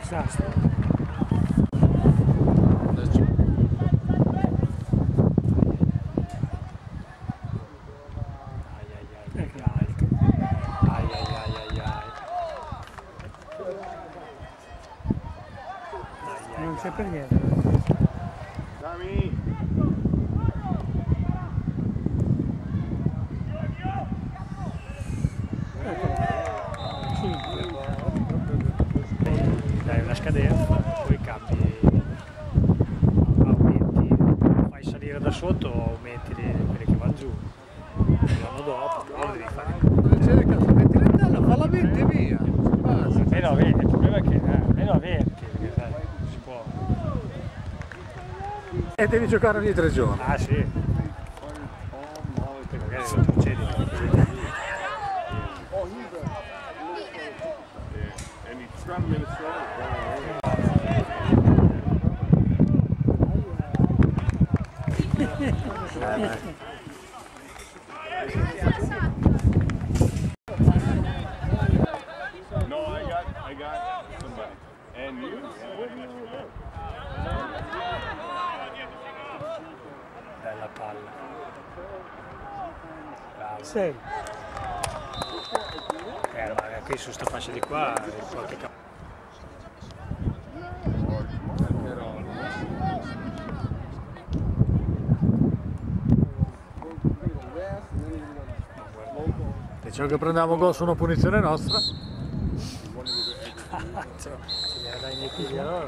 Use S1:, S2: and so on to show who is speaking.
S1: Disastro. Non c'è per niente. Dammi! Dai una scadenza, poi cambi, aumenti, fai salire da sotto o aumenti quelli che vanno giù. L'anno dopo, però devi fare.
S2: Metti l'entrata, falla 20 e via.
S1: Meno 20, il problema è che meno 20, perché sai, si può.
S2: E devi giocare ogni 3 giorni.
S1: Ah sì. Poi magari lo procedi.
S3: No, I got somebody. And you?
S1: Bella palla. Bravo.
S4: 6.
S1: Ma qui su sta fascia di qua qualche capo.
S2: Diciamo che prendiamo gol su una punizione nostra.
S1: Ce li dai nei piedi allora?